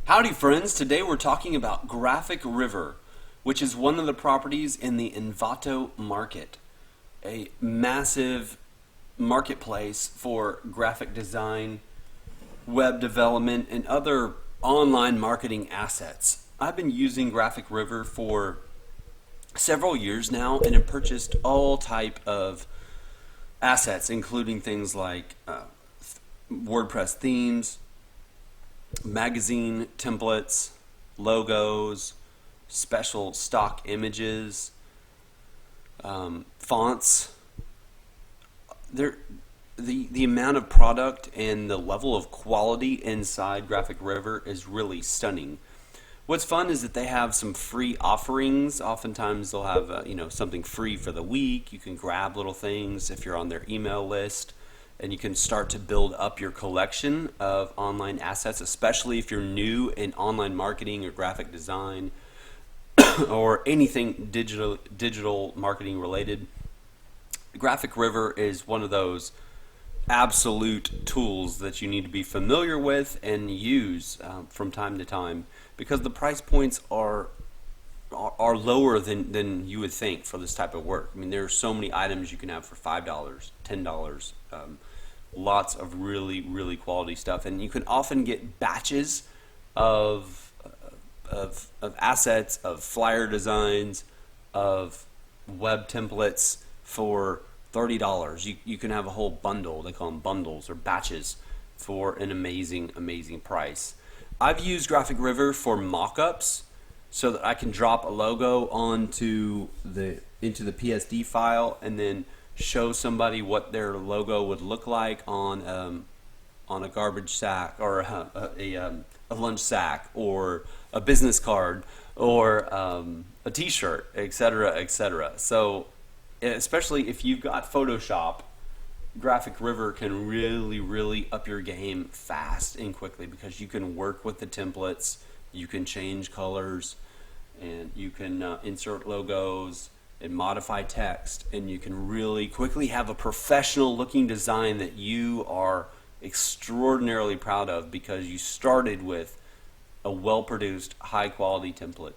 Howdy friends, today we're talking about Graphic River, which is one of the properties in the Envato market, a massive marketplace for graphic design, web development, and other online marketing assets. I've been using Graphic River for several years now and have purchased all type of assets, including things like WordPress themes, magazine templates, logos, special stock images, fonts. The amount of product and the level of quality inside Graphic River is really stunning. What's fun is that they have some free offerings. Oftentimes they'll have something free for the week. You can grab little things if you're on their email list, and you can start to build up your collection of online assets, especially if you're new in online marketing or graphic design or anything digital marketing related. Graphic River is one of those absolute tools that you need to be familiar with and use from time to time, because the price points are lower than you would think for this type of work. I mean, there are so many items you can have for $5, $10. Lots of really quality stuff, and you can often get batches of assets, of flyer designs, of web templates for $30. You can have a whole bundle. They call them bundles or batches for an amazing price. I've used Graphic River for mock-ups so that I can drop a logo into the PSD file and then show somebody what their logo would look like on a garbage sack or a lunch sack or a business card or a t-shirt, etc., etc. So especially if you've got Photoshop, Graphic River can really up your game fast and quickly, because you can work with the templates, you can change colors, and you can insert logos and modify text, and you can really quickly have a professional looking design that you are extraordinarily proud of because you started with a well produced high quality template.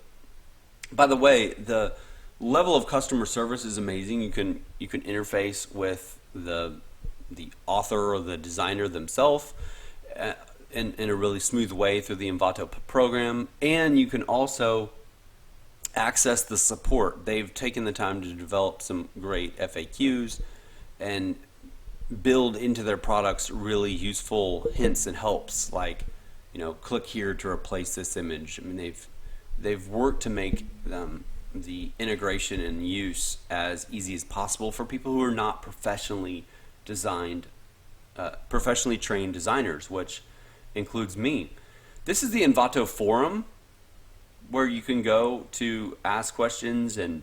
By the way, the level of customer service is amazing. You can interface with the author or the designer themselves in a really smooth way through the Envato program, and you can also access the support. They've taken the time to develop some great FAQs and build into their products really useful hints and helps, like, click here to replace this image. I mean, they've worked to make the integration and use as easy as possible for people who are not professionally trained designers, which includes me. This is the Envato forum, where you can go to ask questions and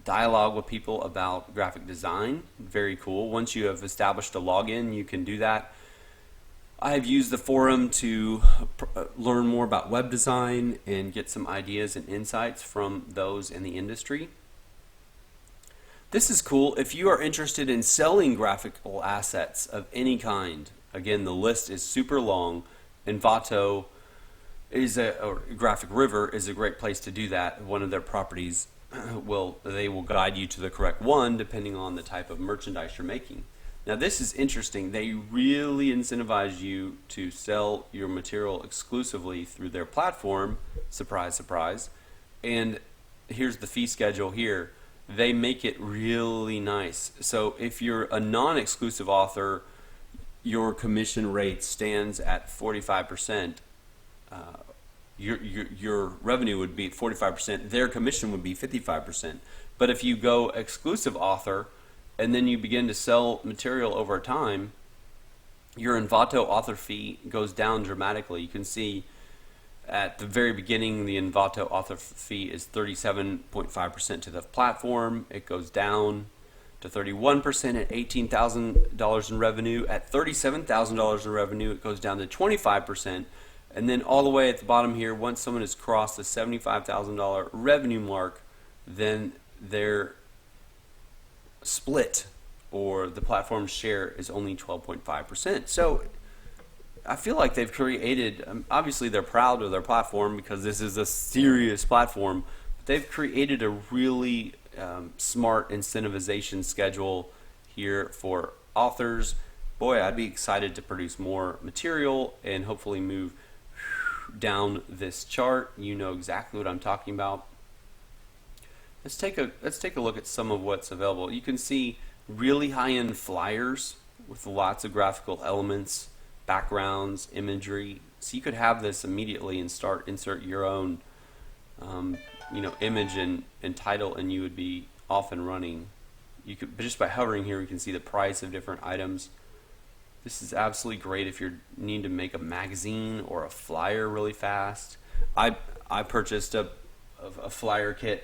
dialogue with people about graphic design. Very cool. Once you have established a login, you can do that. I have used the forum to learn more about web design and get some ideas and insights from those in the industry. This is cool. If you are interested in selling graphical assets of any kind, again, the list is super long. Envato Graphic River is a great place to do that. One of their properties they will guide you to the correct one depending on the type of merchandise you're making. Now this is interesting. They really incentivize you to sell your material exclusively through their platform. Surprise, surprise. And here's the fee schedule here. They make it really nice. So if you're a non-exclusive author, your commission rate stands at 45%. Your revenue would be 45%, their commission would be 55%. But if you go exclusive author and then you begin to sell material over time, your Envato author fee goes down dramatically. You can see at the very beginning the Envato author fee is 37.5% to the platform. It goes down to 31% at $18,000 in revenue. At $37,000 in revenue, it goes down to 25%. And then all the way at the bottom here, once someone has crossed the $75,000 revenue mark, then their split, or the platform's share, is only 12.5%. So I feel like they've created, obviously they're proud of their platform because this is a serious platform, but they've created a really smart incentivization schedule here for authors. Boy, I'd be excited to produce more material and hopefully move down this chart. You know exactly what I'm talking about. Let's take a look at some of what's available. You can see really high-end flyers with lots of graphical elements, backgrounds, imagery. So you could have this immediately and insert your own image and title, and you would be off and running. You could, but just by hovering here, you can see the price of different items. This is absolutely great if you need to make a magazine or a flyer really fast. I purchased a flyer kit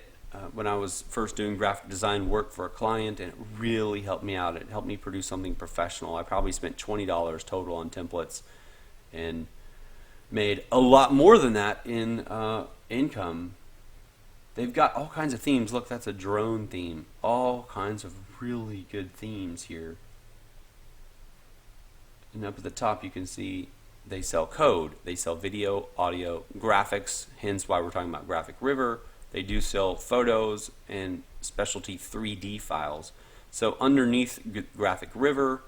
when I was first doing graphic design work for a client, and it really helped me out. It helped me produce something professional. I probably spent $20 total on templates and made a lot more than that in income. They've got all kinds of themes. Look, that's a drone theme. All kinds of really good themes here. And up at the top you can see they sell code. They sell video, audio, graphics, hence why we're talking about Graphic River. They do sell photos and specialty 3D files. So underneath Graphic River,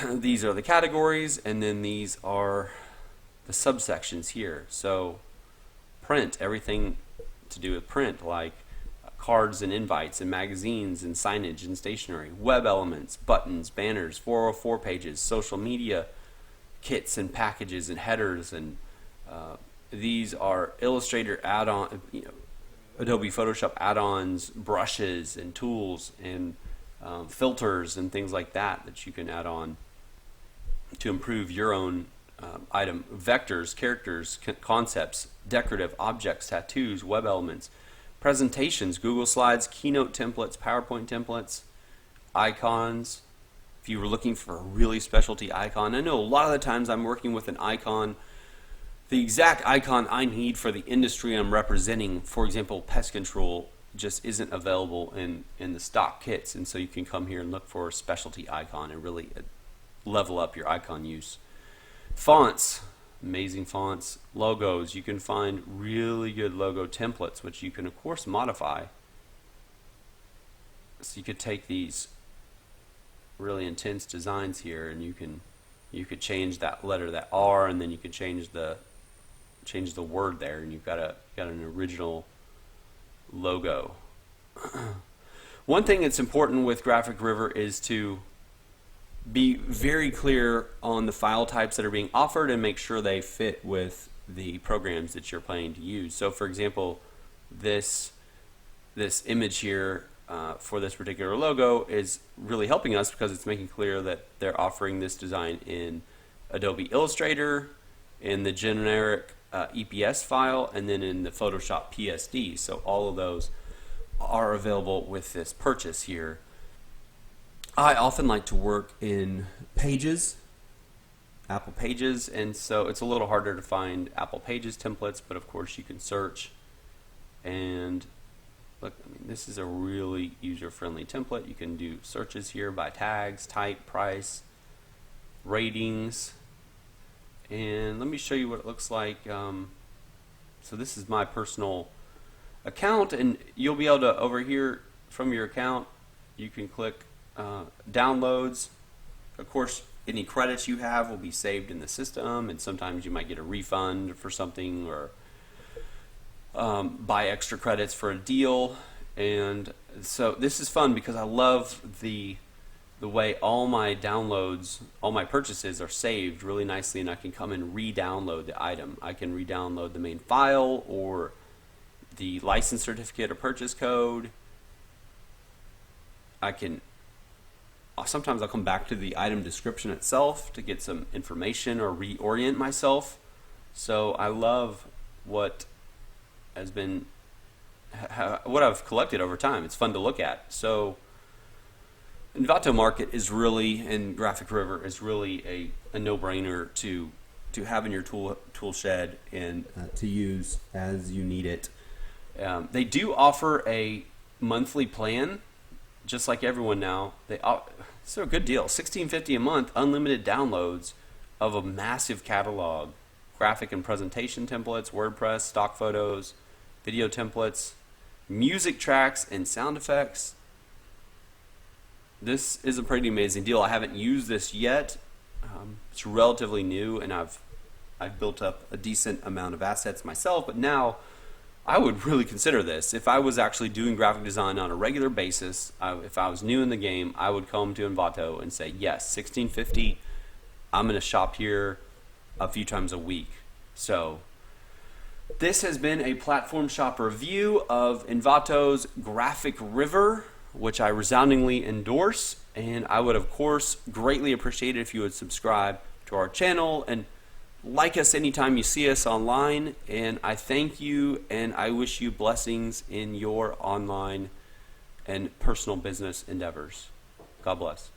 these are the categories, and then these are the subsections here. So print, everything to do with print, like cards and invites and magazines and signage and stationery, web elements, buttons, banners, 404 pages, social media kits and packages and headers, and these are Illustrator add-on, Adobe Photoshop add-ons, brushes and tools and filters and things like that you can add on to improve your own item. Vectors, characters, concepts, decorative objects, tattoos, web elements, presentations, Google Slides, Keynote templates, PowerPoint templates, icons. If you were looking for a really specialty icon, I know a lot of the times I'm working with an icon, the exact icon I need for the industry I'm representing, for example, pest control, just isn't available in the stock kits, and so you can come here and look for a specialty icon and really level up your icon use. Fonts, amazing fonts. Logos, you can find really good logo templates, which you can of course modify. So you could take these really intense designs here, and you could change that letter, that R, and then you could change the word there, and you've got an original logo. One thing that's important with Graphic River is to be very clear on the file types that are being offered and make sure they fit with the programs that you're planning to use. So for example, this image here for this particular logo is really helping us because it's making clear that they're offering this design in Adobe Illustrator, in the generic EPS file, and then in the Photoshop PSD. So all of those are available with this purchase here. I often like to work in Pages, Apple Pages, and so it's a little harder to find Apple Pages templates, but of course you can search. And look, I mean, this is a really user-friendly template. You can do searches here by tags, type, price, ratings, and let me show you what it looks like. So this is my personal account, and you'll be able to, over here from your account, you can click downloads. Of course, any credits you have will be saved in the system, and sometimes you might get a refund for something, or buy extra credits for a deal. And so this is fun because I love the way all my downloads, all my purchases are saved really nicely, and I can come and re-download the item. I can re-download the main file or the license certificate or purchase code. Sometimes I'll come back to the item description itself to get some information or reorient myself. So I love what has been, what I've collected over time. It's fun to look at. So Envato Market is really, and Graphic River is really a no-brainer to have in your tool shed and to use as you need it. They do offer a monthly plan, just like everyone now. It's a good deal, $16.50 a month, unlimited downloads of a massive catalog: graphic and presentation templates, WordPress, stock photos, video templates, music tracks, and sound effects. This is a pretty amazing deal. I haven't used this yet. It's relatively new, and I've built up a decent amount of assets myself, but now I would really consider this. If I was actually doing graphic design on a regular basis, if I was new in the game, I would come to Envato and say, yes, 1650, I'm going to shop here a few times a week. So this has been a Platform Shop review of Envato's Graphic River, which I resoundingly endorse, and I would of course greatly appreciate it if you would subscribe to our channel and like us anytime you see us online. And I thank you, and I wish you blessings in your online and personal business endeavors. God bless.